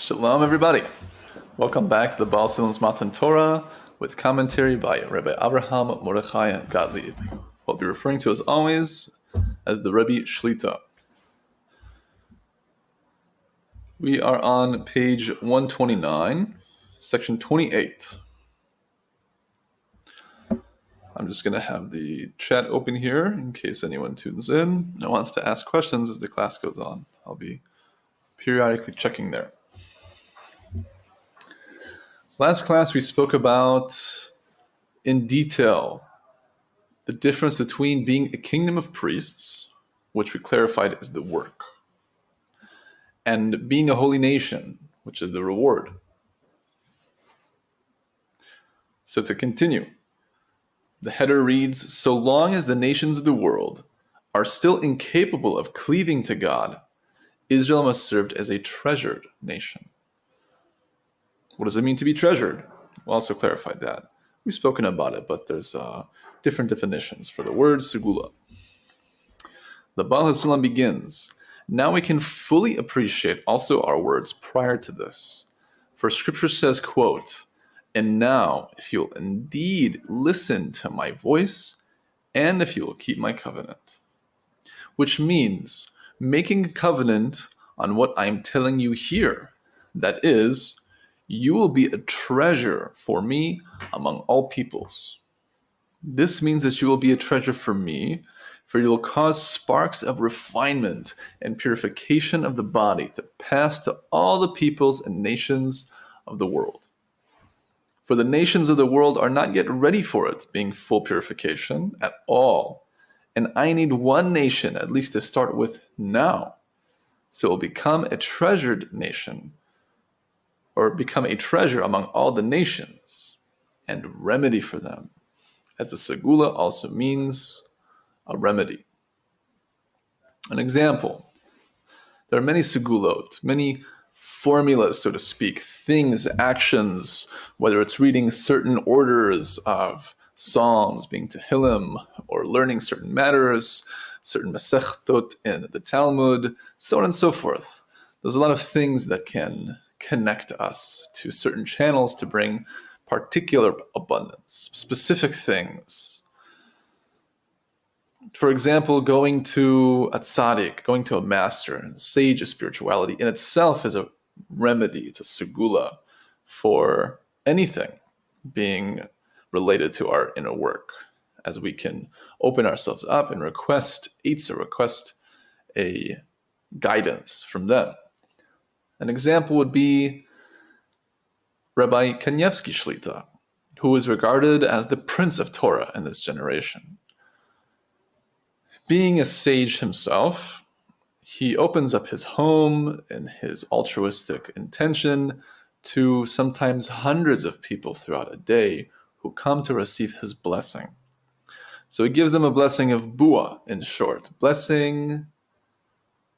Shalom, everybody. Welcome back to the Baal Sulam's Matan Torah with commentary by Rabbi Abraham Mordechai Gottlieb. I'll be referring to as always as the Rebbe Shlita. We are on page 129, section 28. I'm just going to have the chat open here in case anyone tunes in and wants to ask questions as the class goes on. I'll be periodically checking there. Last class we spoke about in detail the difference between being a kingdom of priests, which we clarified is the work, and being a holy nation, which is the reward. So to continue, the header reads, so long as the nations of the world are still incapable of cleaving to God, Israel must serve as a treasured nation. What does it mean to be treasured? We also clarified that. We've spoken about it, but there's different definitions for the word segula. The Baal HaSulam begins, now we can fully appreciate also our words prior to this. For scripture says, quote, and now if you'll indeed listen to my voice, and if you will keep my covenant. Which means making a covenant on what I'm telling you here. That is, you will be a treasure for me among all peoples. This means that you will be a treasure for me, for you will cause sparks of refinement and purification of the body to pass to all the peoples and nations of the world. For the nations of the world are not yet ready for it, being full purification at all. And I need one nation, at least to start with now, so it will become a treasured nation, or become a treasure among all the nations, and remedy for them. As a segula also means a remedy. An example, there are many segulot, many formulas, so to speak, things, actions, whether it's reading certain orders of Psalms, being Tehillim, or learning certain matters, certain Masechtot in the Talmud, so on and so forth. There's a lot of things that can connect us to certain channels to bring particular abundance, specific things. For example, going to a tzaddik, going to a master, a sage of spirituality in itself is a remedy, it's a segula for anything being related to our inner work, as we can open ourselves up and request a guidance from them. An example would be Rabbi Kanievsky Shlita, who is regarded as the prince of Torah in this generation. Being a sage himself, he opens up his home and his altruistic intention to sometimes hundreds of people throughout a day who come to receive his blessing. So he gives them a blessing of bua, in short, blessing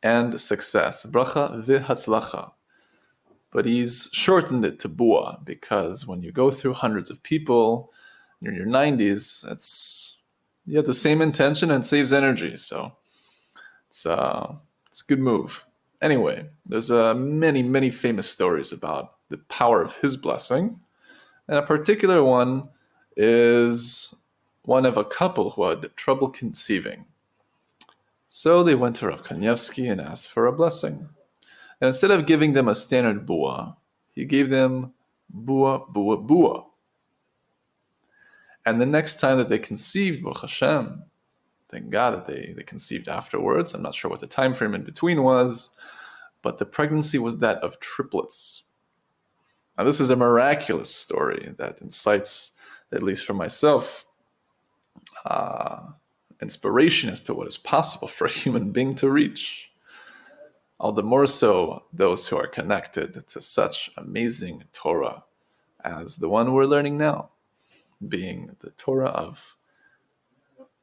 and success, bracha v'hatzlacha. But he's shortened it to bua because when you go through hundreds of people, you're in your 90s, you have the same intention and it saves energy. So it's a good move. Anyway, there's many, many famous stories about the power of his blessing. And a particular one is one of a couple who had trouble conceiving. So they went to Rav Kanievsky and asked for a blessing. And instead of giving them a standard bua, he gave them bua, bua, bua. And the next time that they conceived, Baruch Hashem, thank God that they conceived afterwards. I'm not sure what the time frame in between was, but the pregnancy was that of triplets. Now this is a miraculous story that incites, at least for myself, inspiration as to what is possible for a human being to reach. All the more so those who are connected to such amazing Torah as the one we're learning now, being the Torah of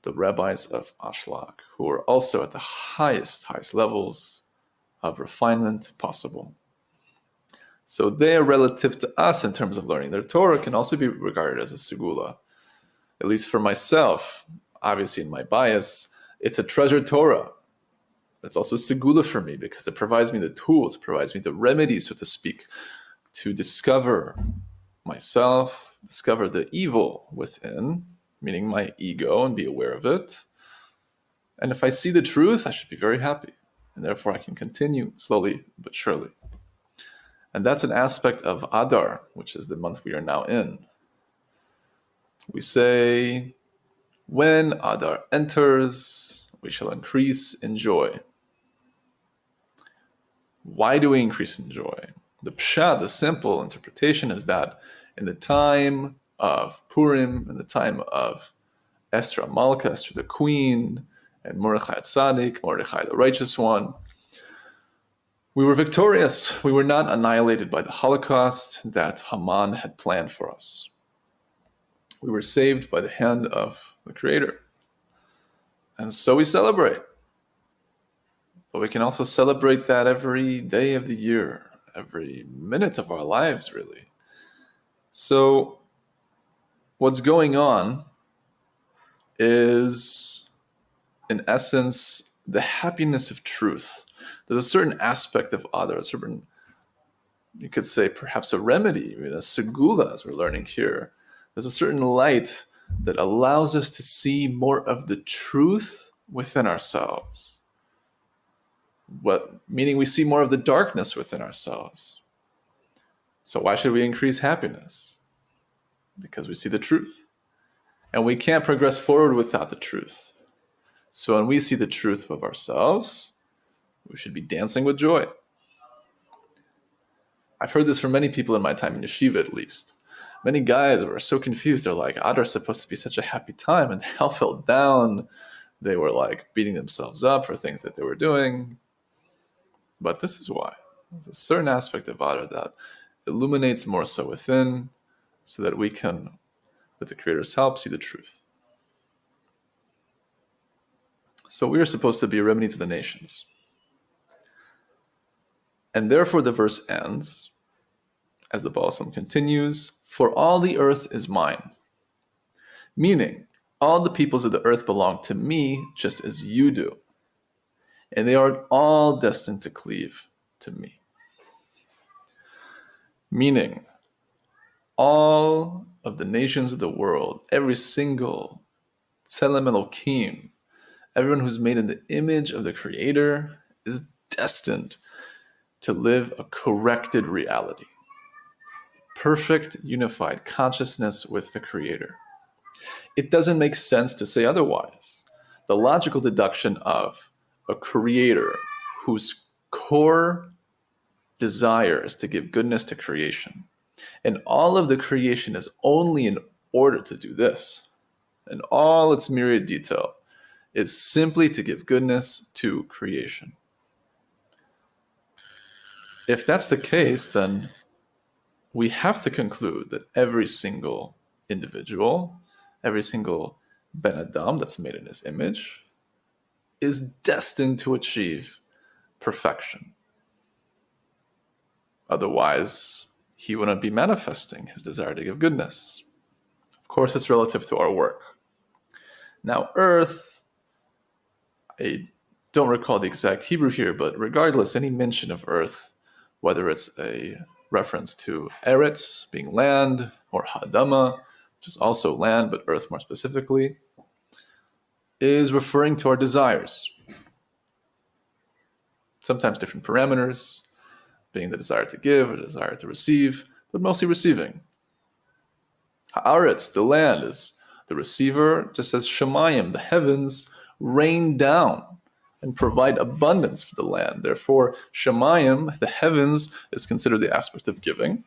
the rabbis of Ashlag, who are also at the highest levels of refinement possible. So they are relative to us in terms of learning. Their Torah can also be regarded as a segula. At least for myself, obviously in my bias, it's a treasured Torah. It's also segula for me because it provides me the tools, it provides me the remedies, so to speak, to discover myself, discover the evil within, meaning my ego, and be aware of it. And if I see the truth, I should be very happy. And therefore I can continue slowly but surely. And that's an aspect of Adar, which is the month we are now in. We say, when Adar enters, we shall increase in joy. Why do we increase in joy? The pshat, the simple interpretation, is that in the time of Purim, in the time of Esther Malka, Esther the queen, and Mordechai Tzaddik, Mordechai the righteous one, we were victorious. We were not annihilated by the Holocaust that Haman had planned for us. We were saved by the hand of the Creator. And so we celebrate. But we can also celebrate that every day of the year, every minute of our lives, really. So what's going on is, in essence, the happiness of truth. There's a certain aspect of Adar, a certain, you could say, perhaps a remedy, a segula, as we're learning here. There's a certain light that allows us to see more of the truth within ourselves. Meaning we see more of the darkness within ourselves. So why should we increase happiness? Because we see the truth. And we can't progress forward without the truth. So when we see the truth of ourselves, we should be dancing with joy. I've heard this from many people in my time in yeshiva, at least. Many guys were so confused. They're like, Adar's supposed to be such a happy time, and they all felt down. They were like beating themselves up for things that they were doing. But this is why. There's a certain aspect of Adar that illuminates more so within, so that we can, with the Creator's help, see the truth. So we are supposed to be a remedy to the nations. And therefore the verse ends, as the Baal Shem continues, for all the earth is mine. Meaning, all the peoples of the earth belong to me, just as you do. And they are all destined to cleave to me. Meaning, all of the nations of the world, every single Tselem Elokim, everyone who's made in the image of the Creator, is destined to live a corrected reality. Perfect, unified consciousness with the Creator. It doesn't make sense to say otherwise. The logical deduction of a Creator whose core desire is to give goodness to creation, and all of the creation is only in order to do this, and all its myriad detail is simply to give goodness to creation. If that's the case, then we have to conclude that every single individual, every single Ben Adam that's made in his image, is destined to achieve perfection. Otherwise, he wouldn't be manifesting his desire to give goodness. Of course, it's relative to our work. Now, earth, I don't recall the exact Hebrew here, but regardless, any mention of earth, whether it's a reference to Eretz, being land, or Ha'adama, which is also land, but earth more specifically, is referring to our desires. Sometimes different parameters, being the desire to give or the desire to receive, but mostly receiving. Haaretz, the land, is the receiver, just as Shemayim, the heavens, rain down and provide abundance for the land. Therefore, Shemayim, the heavens, is considered the aspect of giving,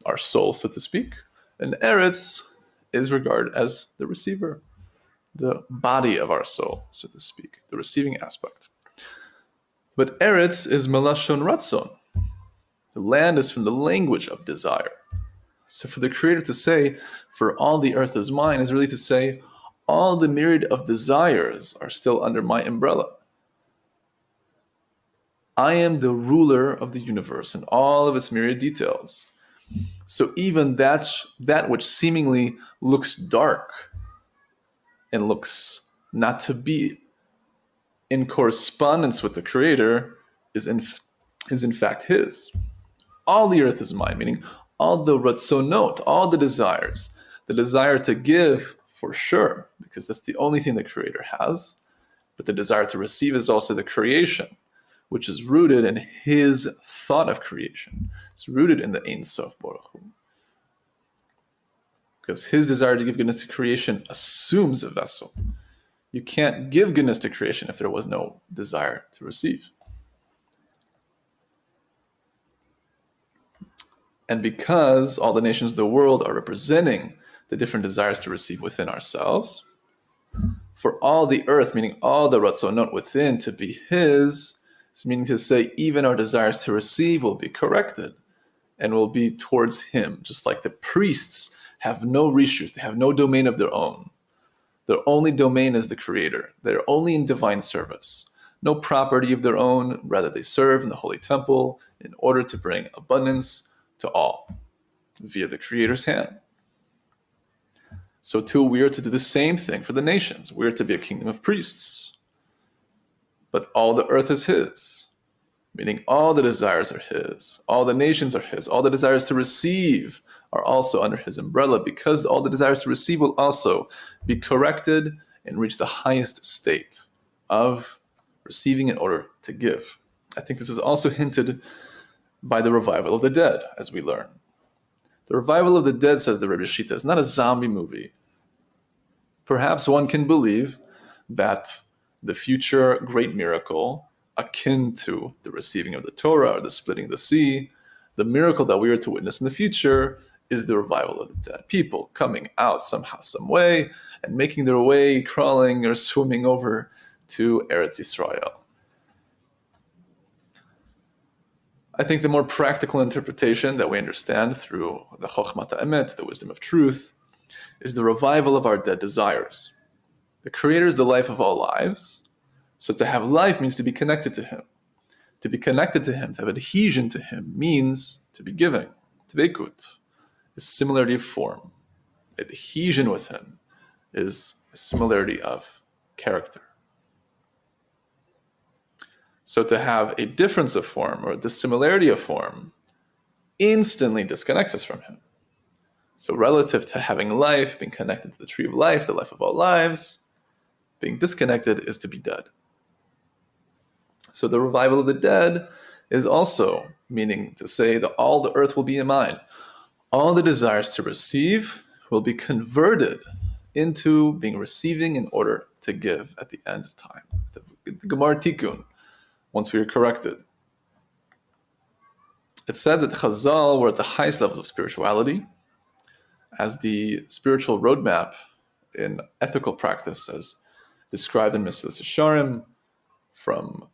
our soul, so to speak, and Eretz is regarded as the receiver, the body of our soul, so to speak, the receiving aspect. But Eretz is Melashon Ratzon. The land is from the language of desire. So for the Creator to say, for all the earth is mine, is really to say, all the myriad of desires are still under my umbrella. I am the ruler of the universe and all of its myriad details. So even that which seemingly looks dark and looks not to be in correspondence with the Creator is in fact his. All the earth is mine, meaning all the ratzonot, all the desires, the desire to give for sure, because that's the only thing the Creator has, but the desire to receive is also the creation, which is rooted in his thought of creation. It's rooted in the Ein Sof Baruch Hu. Because his desire to give goodness to creation assumes a vessel. You can't give goodness to creation if there was no desire to receive. And because all the nations of the world are representing the different desires to receive within ourselves, for all the earth, meaning all the ratzonot within, to be his, it's meaning to say even our desires to receive will be corrected and will be towards him, just like the priests have no rishus, they have no domain of their own. Their only domain is the Creator. They're only in divine service. No property of their own, rather they serve in the holy temple in order to bring abundance to all via the Creator's hand. So too, we are to do the same thing for the nations. We are to be a kingdom of priests. But all the earth is his, meaning all the desires are his, all the nations are his, all the desires to receive are also under his umbrella, because all the desires to receive will also be corrected and reach the highest state of receiving in order to give. I think this is also hinted by the revival of the dead, as we learn. The revival of the dead, says the Rebbe Shita, is not a zombie movie. Perhaps one can believe that the future great miracle, akin to the receiving of the Torah or the splitting the sea, the miracle that we are to witness in the future is the revival of the dead. People coming out somehow, some way, and making their way, crawling or swimming over to Eretz Yisrael. I think the more practical interpretation that we understand through the Chochmat HaEmet, the wisdom of truth, is the revival of our dead desires. The Creator is the life of all lives, so to have life means to be connected to him. To be connected to him, to have adhesion to him, means to be giving. Tvekut is similarity of form. Adhesion with him is a similarity of character. So to have a difference of form or a dissimilarity of form instantly disconnects us from him. So relative to having life, being connected to the tree of life, the life of all lives, being disconnected is to be dead. So the revival of the dead is also meaning to say that all the earth will be in mine. All the desires to receive will be converted into being receiving in order to give at the end of time. The Gemara Tikkun, once we are corrected. It said that Chazal were at the highest levels of spirituality, as the spiritual roadmap in ethical practice, as described in Mesilas Yesharim, from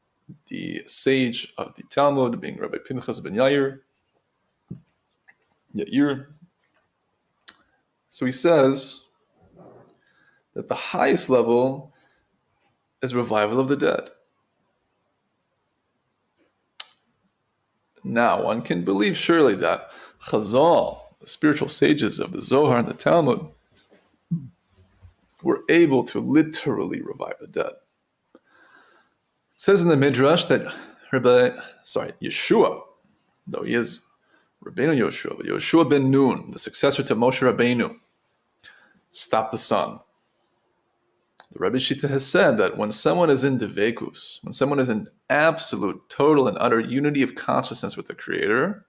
the sage of the Talmud, being Rabbi Pinchas ben Yair. So he says that the highest level is revival of the dead. Now, one can believe surely that Chazal, the spiritual sages of the Zohar and the Talmud, were able to literally revive the dead. It says in the Midrash that Yeshua, though he is Rabbeinu Yoshua, but Yoshua ben Nun, the successor to Moshe Rabbeinu, stopped the sun. The Rebbe Shita has said that when someone is in Devekus, when someone is in absolute, total, and utter unity of consciousness with the Creator,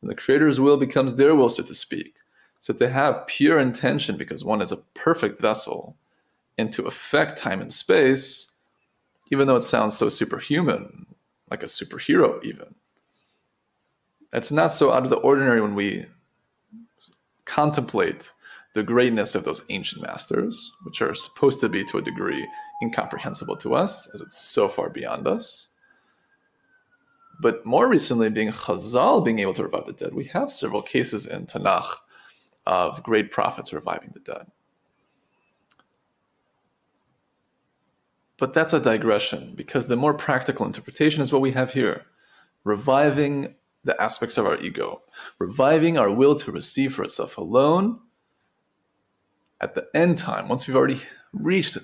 then the Creator's will becomes their will, so to speak. So to have pure intention, because one is a perfect vessel, and to affect time and space, even though it sounds so superhuman, like a superhero even, it's not so out of the ordinary when we contemplate the greatness of those ancient masters, which are supposed to be, to a degree, incomprehensible to us, as it's so far beyond us. But more recently, being Chazal being able to revive the dead, we have several cases in Tanakh of great prophets reviving the dead. But that's a digression, because the more practical interpretation is what we have here. Reviving the aspects of our ego, reviving our will to receive for itself alone at the end time, once we've already reached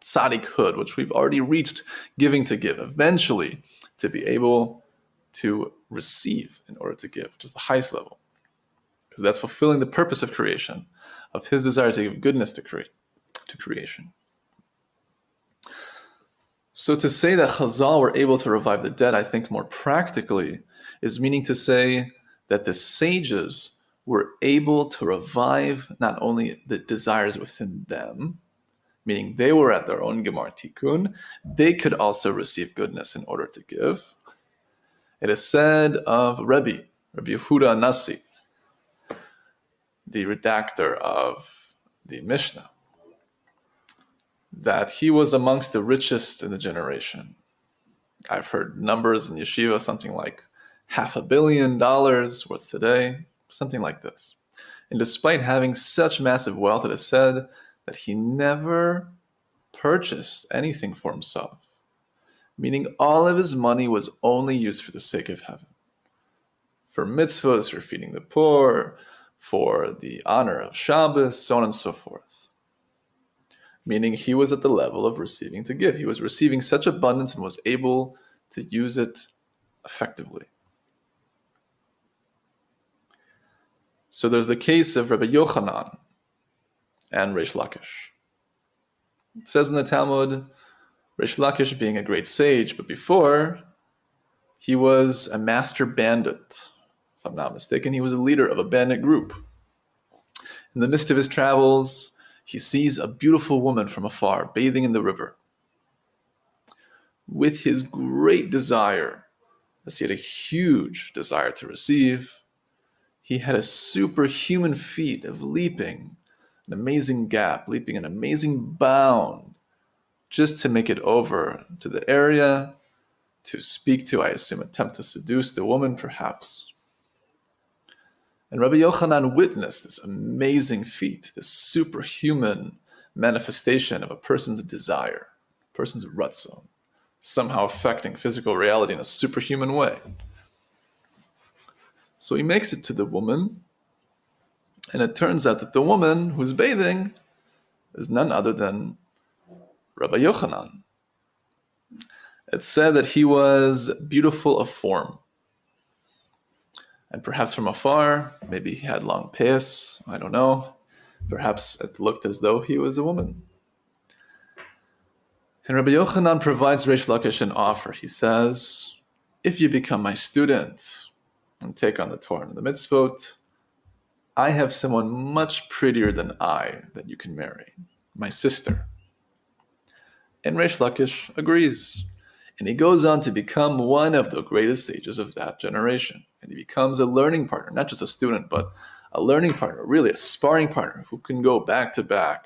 tzaddikhood, which we've already reached, giving to give, eventually to be able to receive in order to give, which is the highest level. Because that's fulfilling the purpose of creation, of his desire to give goodness to creation. So to say that Chazal were able to revive the dead, I think more practically, is meaning to say that the sages were able to revive not only the desires within them, meaning they were at their own Gemar Tikkun, they could also receive goodness in order to give. It is said of Rabbi Yehuda Nasi, the redactor of the Mishnah, that he was amongst the richest in the generation. I've heard numbers in yeshiva, something like $500 million worth today, something like this. And despite having such massive wealth, it is said that he never purchased anything for himself, meaning all of his money was only used for the sake of heaven, for mitzvahs, for feeding the poor, for the honor of Shabbos, so on and so forth. Meaning he was at the level of receiving to give. He was receiving such abundance and was able to use it effectively. So there's the case of Rabbi Yochanan and Reish Lakish. It says in the Talmud, Reish Lakish being a great sage, but before, he was a master bandit. If I'm not mistaken, he was a leader of a bandit group. In the midst of his travels, he sees a beautiful woman from afar bathing in the river. With his great desire, as he had a huge desire to receive, he had a superhuman feat of leaping an amazing gap, leaping an amazing bound, just to make it over to the area to speak to, I assume, attempt to seduce the woman, perhaps. And Rabbi Yochanan witnessed this amazing feat, this superhuman manifestation of a person's desire, a person's ratzon, somehow affecting physical reality in a superhuman way. So he makes it to the woman, and it turns out that the woman who's bathing is none other than Rabbi Yochanan. It's said that he was beautiful of form. And perhaps from afar, maybe he had long payas, I don't know. Perhaps it looked as though he was a woman. And Rabbi Yochanan provides Reish Lakish an offer. He says, if you become my student and take on the Torah and the mitzvot, I have someone much prettier than I that you can marry, my sister. And Reish Lakish agrees. And he goes on to become one of the greatest sages of that generation. And he becomes a learning partner, not just a student, but a learning partner, really a sparring partner who can go back to back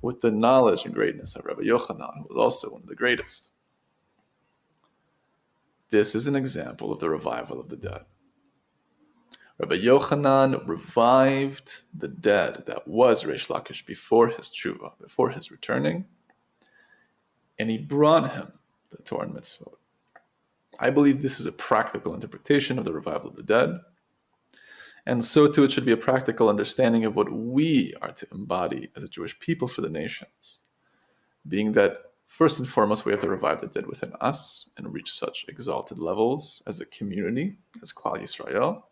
with the knowledge and greatness of Rabbi Yochanan, who was also one of the greatest. This is an example of the revival of the dead. Rabbi Yochanan revived the dead that was Reish Lakish before his tshuva, before his returning, and he brought him the Torah and mitzvot. I believe this is a practical interpretation of the revival of the dead, and so too it should be a practical understanding of what we are to embody as a Jewish people for the nations, being that first and foremost we have to revive the dead within us and reach such exalted levels as a community, as Klal Yisrael,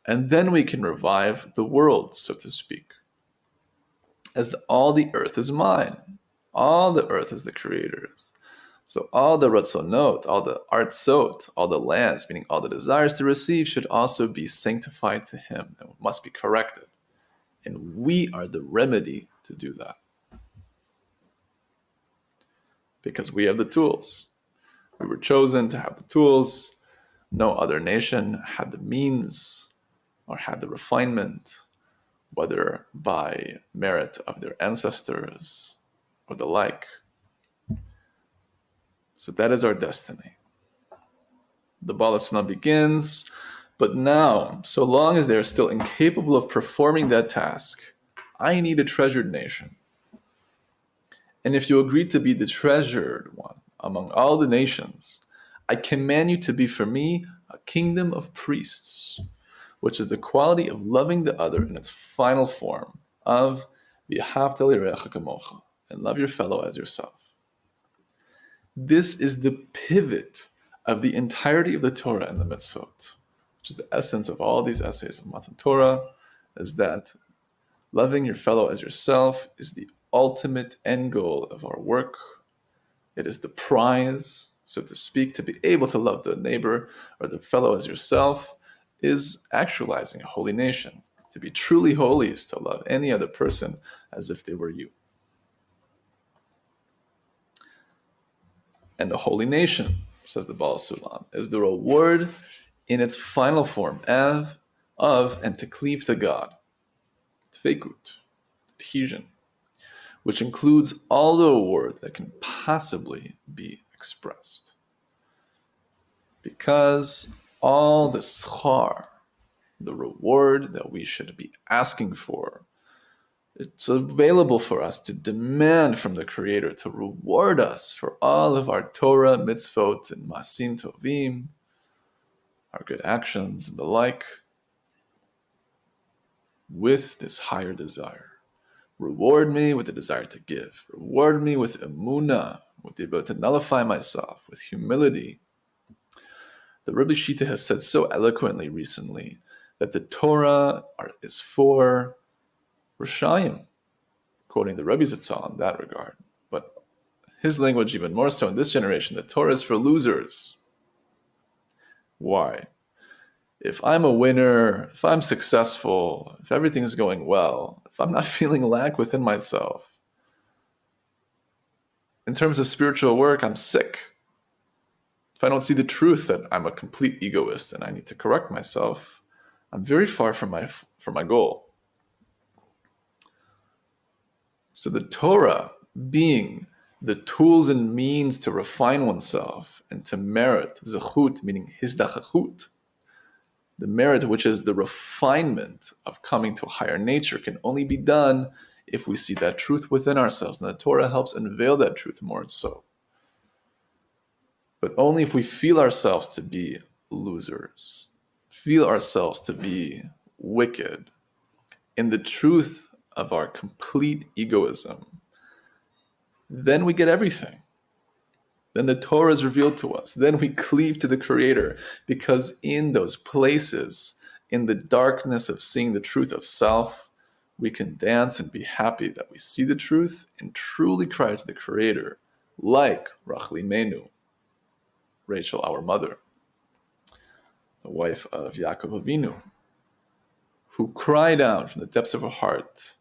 and then we can revive the world, so to speak, as all the earth is mine, all the earth is the Creator's. So all the ratzonot, all the artzot, all the lands, meaning all the desires to receive, should also be sanctified to him and must be corrected. And we are the remedy to do that. Because we have the tools. We were chosen to have the tools. No other nation had the means or had the refinement, whether by merit of their ancestors or the like. So that is our destiny. The Bala Sunnah begins, but now, so long as they are still incapable of performing that task, I need a treasured nation. And if you agree to be the treasured one among all the nations, I command you to be for me a kingdom of priests, which is the quality of loving the other in its final form of v'ahavta lirecha kamocha, and love your fellow as yourself. This is the pivot of the entirety of the Torah and the mitzvot, which is the essence of all these essays of Matan Torah, is that loving your fellow as yourself is the ultimate end goal of our work. It is the prize, so to speak. To be able to love the neighbor or the fellow as yourself is actualizing a holy nation. To be truly holy is to love any other person as if they were you. And a holy nation, says the Baal Sulam, is the reward in its final form of and to cleave to God. Tveikut, adhesion, which includes all the reward that can possibly be expressed. Because all the schar, the reward that we should be asking for, it's available for us to demand from the Creator to reward us for all of our Torah, mitzvot, and masim tovim, our good actions and the like, with this higher desire. Reward me with the desire to give. Reward me with emunah, with the ability to nullify myself, with humility. The Rebbe Shita has said so eloquently recently that the Torah is for Rishayim, quoting the Rebbe Zatzal in that regard. But his language even more so in this generation, the Torah is for losers. Why? If I'm a winner, if I'm successful, if everything is going well, if I'm not feeling lack within myself, in terms of spiritual work, I'm sick. If I don't see the truth that I'm a complete egoist and I need to correct myself, I'm very far from my goal. So the Torah being the tools and means to refine oneself and to merit zechut, meaning hizdachachut, the merit which is the refinement of coming to a higher nature, can only be done if we see that truth within ourselves. And the Torah helps unveil that truth more so. But only if we feel ourselves to be losers, feel ourselves to be wicked, in the truth of our complete egoism, then we get everything. Then the Torah is revealed to us. Then we cleave to the Creator, because in those places, in the darkness of seeing the truth of self, we can dance and be happy that we see the truth and truly cry to the Creator, like Rachel Imenu, Rachel, our mother, the wife of Yaakov Avinu, who cried out from the depths of her heart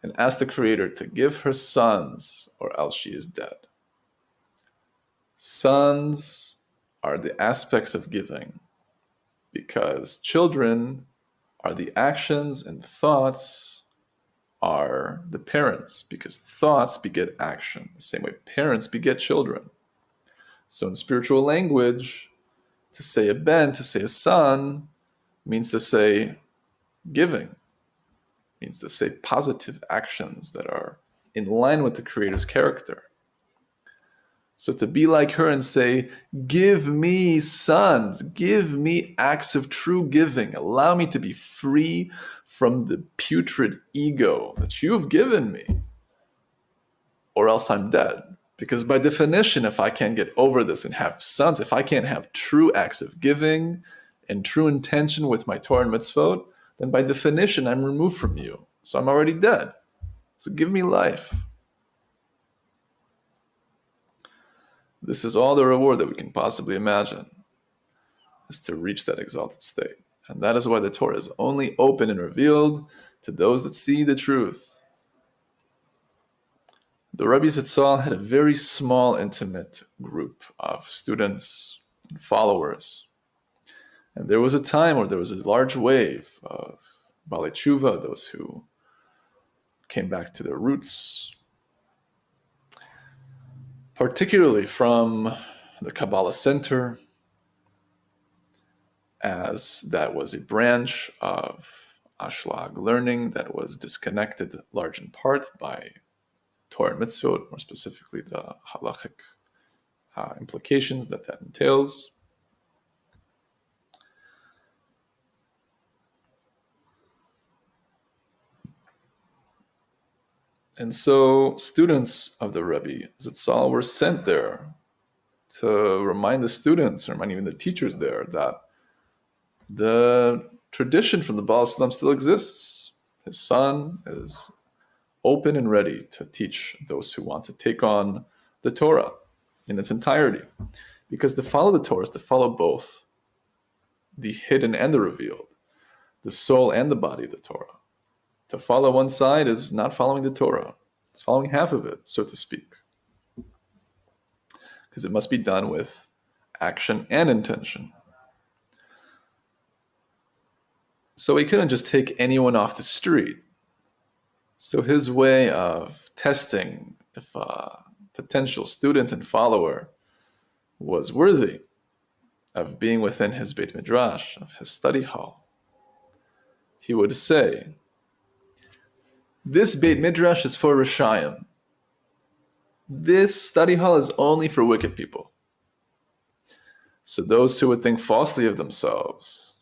and asked the Creator to give her sons, or else she is dead. Sons are the aspects of giving, because children are the actions and thoughts are the parents, because thoughts beget action, the same way parents beget children. So in spiritual language, to say a ben, to say a son, means to say giving, means to say positive actions that are in line with the Creator's character. So to be like her and say, give me sons, give me acts of true giving, allow me to be free from the putrid ego that you've given me, or else I'm dead. Because by definition, if I can't get over this and have sons, if I can't have true acts of giving and true intention with my Torah and mitzvot, then by definition, I'm removed from you. So I'm already dead. So give me life. This is all the reward that we can possibly imagine, is to reach that exalted state. And that is why the Torah is only open and revealed to those that see the truth. The Rebbe Zatzal had a very small, intimate group of students and followers. And there was a time where there was a large wave of Balei Tshuva, those who came back to their roots, particularly from the Kabbalah Center, as that was a branch of Ashlag learning that was disconnected large in part by Torah and Mitzvot, more specifically the halachic implications that entails. And so students of the Rebbe Zatzal were sent there to remind the students, remind even the teachers there, that the tradition from the Baal Shalom still exists. His son is open and ready to teach those who want to take on the Torah in its entirety. Because to follow the Torah is to follow both the hidden and the revealed, the soul and the body of the Torah. To follow one side is not following the Torah. It's following half of it, so to speak. Because it must be done with action and intention. So he couldn't just take anyone off the street. So his way of testing if a potential student and follower was worthy of being within his Beit Midrash, of his study hall, he would say, this Beit Midrash is for Rishayim. This study hall is only for wicked people. So those who would think falsely of themselves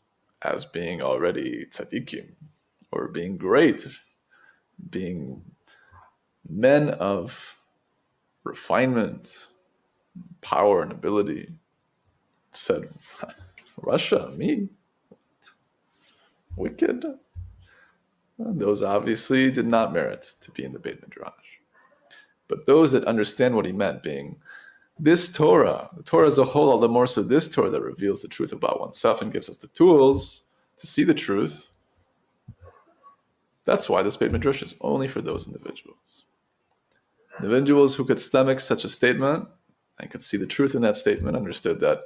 as being already tzaddikim, or being great, being men of refinement, power, and ability, said, Russia, me? Wicked? And those obviously did not merit to be in the Beit Midrash. But those that understand what he meant, being this Torah, the Torah as a whole, all the more so this Torah that reveals the truth about oneself and gives us the tools to see the truth, that's why this Beit Midrash is only for those individuals. Individuals who could stomach such a statement and could see the truth in that statement, understood that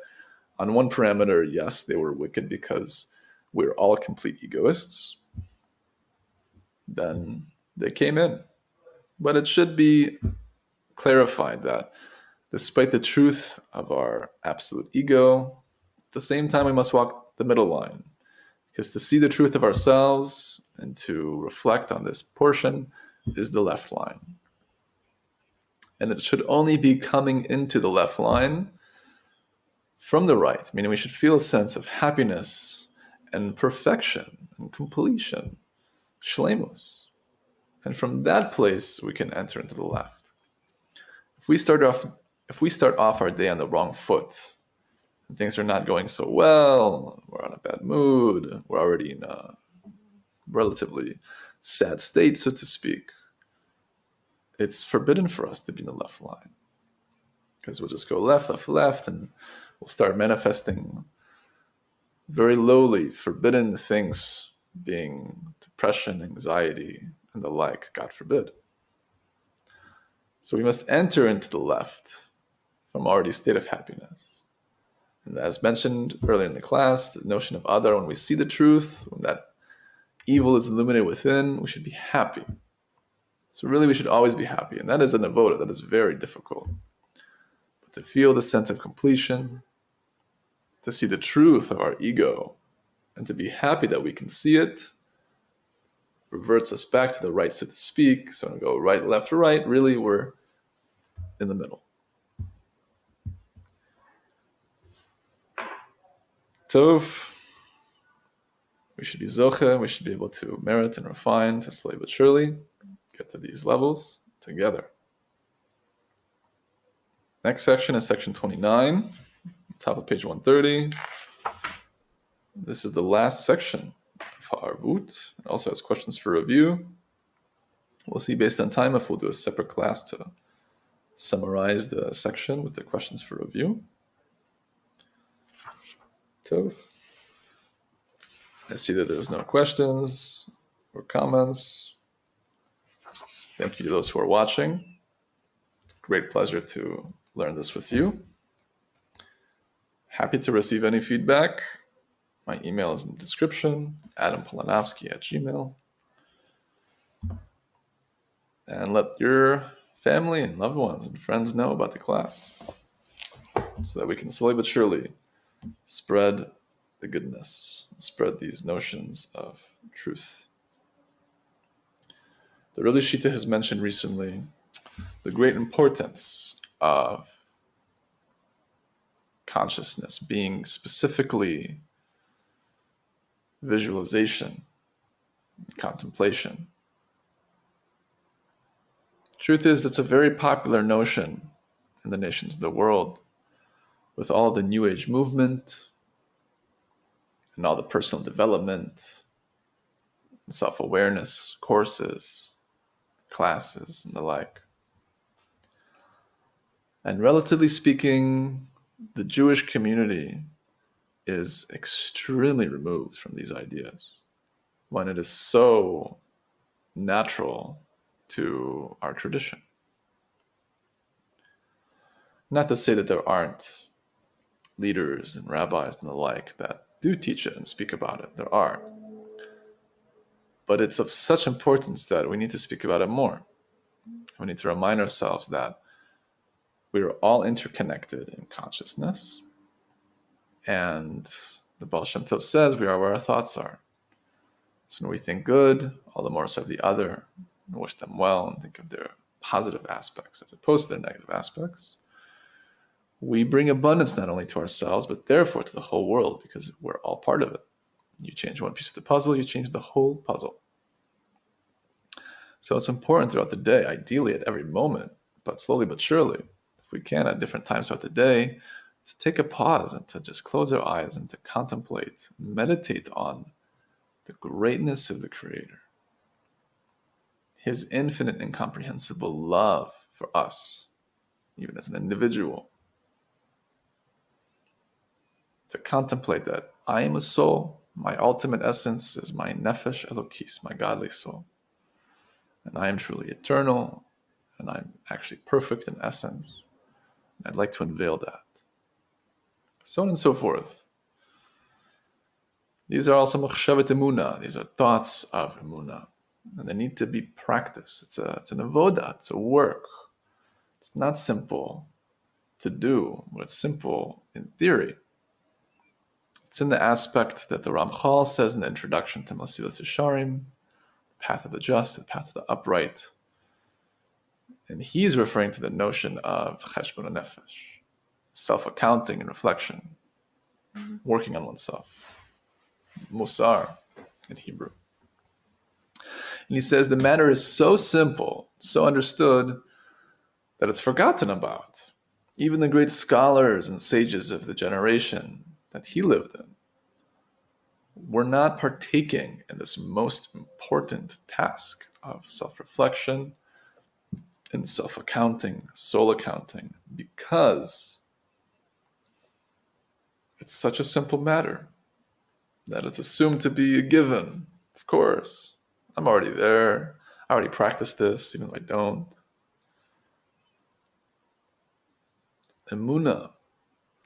on one parameter, yes, they were wicked because we're all complete egoists, then they came in. But it should be clarified that despite the truth of our absolute ego, at the same time we must walk the middle line. Because to see the truth of ourselves and to reflect on this portion is the left line. And it should only be coming into the left line from the right, meaning we should feel a sense of happiness and perfection and completion, shleimus. And from that place, we can enter into the left. If we start off our day on the wrong foot, and things are not going so well, we're on a bad mood, we're already in a relatively sad state, so to speak, it's forbidden for us to be in the left line. Because we'll just go left, left, left, and we'll start manifesting very lowly, forbidden things, being depression, anxiety, and the like, God forbid. So we must enter into the left from already a state of happiness. And as mentioned earlier in the class, the notion of Adar, when we see the truth, when that evil is illuminated within, we should be happy. So really we should always be happy. And that is an avoda, that is very difficult. But to feel the sense of completion, to see the truth of our ego, and to be happy that we can see it, reverts us back to the right, so to speak. So when we go right, left, or right, really we're in the middle. Tov, we should be zoche, we should be able to merit and refine to slowly but surely get to these levels together. Next section is section 29, top of page 130. This is the last section of Ha'arvut. It also has questions for review. We'll see based on time if we'll do a separate class to summarize the section with the questions for review. Tov. I see that there's no questions or comments. Thank you to those who are watching. Great pleasure to learn this with you. Happy to receive any feedback. My email is in the description, adampolanovsky@gmail.com. And let your family and loved ones and friends know about the class so that we can slowly but surely spread the goodness, spread these notions of truth. The Rebbe Shita has mentioned recently the great importance of consciousness being specifically visualization, contemplation. Truth is, that's a very popular notion in the nations of the world, with all the New Age movement and all the personal development, self-awareness courses, classes, and the like. And relatively speaking, the Jewish community is extremely removed from these ideas when it is so natural to our tradition. Not to say that there aren't leaders and rabbis and the like that do teach it and speak about it. There are. But it's of such importance that we need to speak about it more. We need to remind ourselves that we are all interconnected in consciousness. And the Baal Shem Tov says we are where our thoughts are. So when we think good, all the more so of the other, and wish them well and think of their positive aspects as opposed to their negative aspects, we bring abundance not only to ourselves, but therefore to the whole world, because we're all part of it. You change one piece of the puzzle, you change the whole puzzle. So it's important throughout the day, ideally at every moment, but slowly but surely, if we can at different times throughout the day, to take a pause and to just close our eyes and to contemplate, meditate on the greatness of the Creator, His infinite, incomprehensible love for us, even as an individual. To contemplate that I am a soul, my ultimate essence is my nefesh elokis, my godly soul. And I am truly eternal, and I'm actually perfect in essence. And I'd like to unveil that. So on and so forth. These are also machshavet emunah. These are thoughts of emunah. And they need to be practiced. It's an avodah, it's a work. It's not simple to do, but it's simple in theory. It's in the aspect that the Ramchal says in the introduction to Masilas Yesharim, the path of the just, the path of the upright. And he's referring to the notion of cheshbon nefesh, self-accounting and reflection, working on oneself, musar in Hebrew. And he says the matter is so simple, so understood, that it's forgotten about. Even the great scholars and sages of the generation that he lived in were not partaking in this most important task of self-reflection and self-accounting, soul accounting, because it's such a simple matter that it's assumed to be a given. Of course, I'm already there. I already practiced this, even though I don't. Emunah,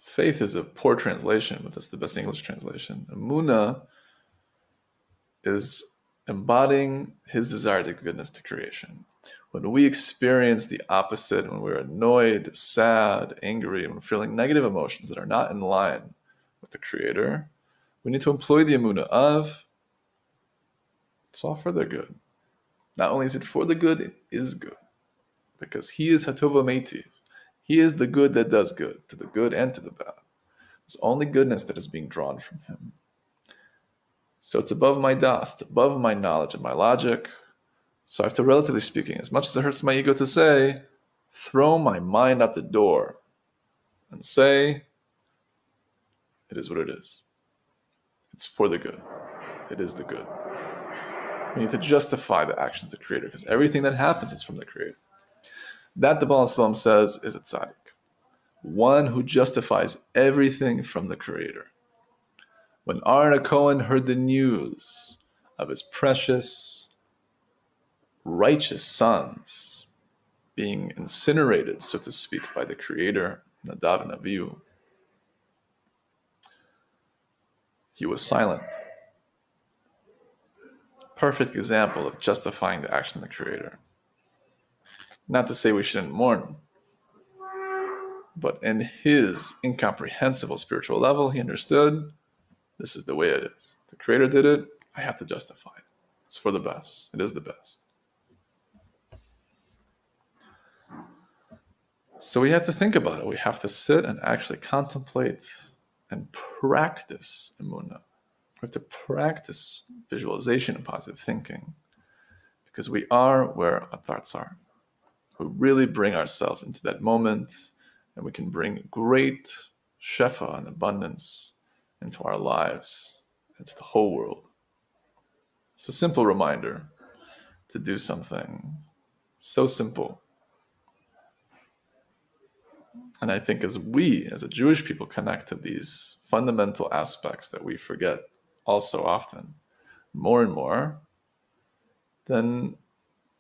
faith is a poor translation, but that's the best English translation. Emunah is embodying his desire to goodness to creation. When we experience the opposite, when we're annoyed, sad, angry, when we're feeling negative emotions that are not in line with the Creator, we need to employ the emunah of, it's all for the good. Not only is it for the good, it is good. Because He is Hatova Meitiv. He is the good that does good, to the good and to the bad. It's only goodness that is being drawn from Him. So it's above my das, it's above my knowledge and my logic. So I have to, relatively speaking, as much as it hurts my ego to say, throw my mind out the door and say, it is what it is. It's for the good. It is the good. We need to justify the actions of the Creator, because everything that happens is from the Creator. That, the Baal Shalom says, is a tzaddik. One who justifies everything from the Creator. When Aaron Cohen heard the news of his precious, righteous sons being incinerated, so to speak, by the Creator, Nadav and Avihu, he was silent. Perfect example of justifying the action of the Creator. Not to say we shouldn't mourn, but in his incomprehensible spiritual level, he understood this is the way it is. The Creator did it, I have to justify it. It's for the best. It is the best. So we have to think about it. We have to sit and actually contemplate and practice emunah. We have to practice visualization and positive thinking, because we are where our thoughts are. who really bring ourselves into that moment, and we can bring great shefa and abundance into our lives, into the whole world. It's a simple reminder to do something so simple. And I think as we, as a Jewish people, connect to these fundamental aspects that we forget all so often, more and more, then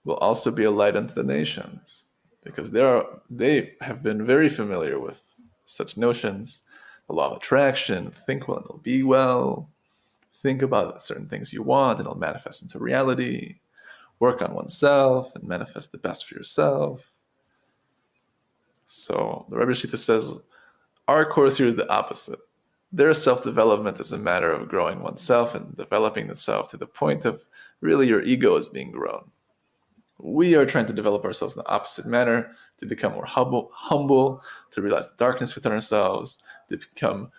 we'll also be a light unto the nations, because they have been very familiar with such notions. The law of attraction, think well and it'll be well. Think about certain things you want and it'll manifest into reality. Work on oneself and manifest the best for yourself. So the Rebbe Shita says, our course here is the opposite. Their self-development is a matter of growing oneself and developing the self to the point of really your ego is being grown. We are trying to develop ourselves in the opposite manner, to become more humble, to realize the darkness within ourselves, to become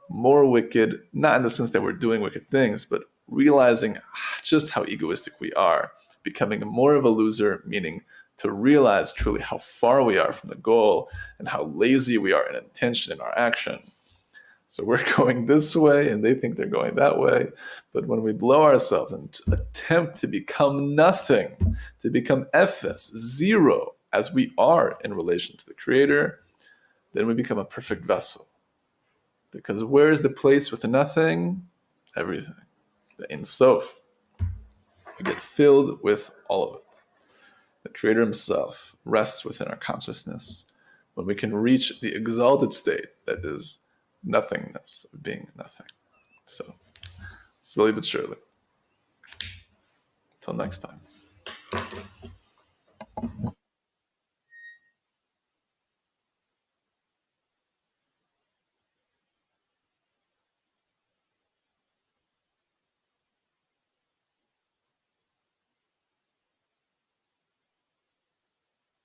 more wicked, not in the sense that we're doing wicked things, but realizing just how egoistic we are, becoming more of a loser, meaning to realize truly how far we are from the goal and how lazy we are in intention in our action. So we're going this way and they think they're going that way. But when we blow ourselves and attempt to become nothing, to become ephes, zero, as we are in relation to the Creator, then we become a perfect vessel. Because where is the place with nothing? Everything. The Ein Sof. We get filled with all of it. The Creator Himself rests within our consciousness when we can reach the exalted state that is nothingness, being nothing. So, slowly but surely. Until next time.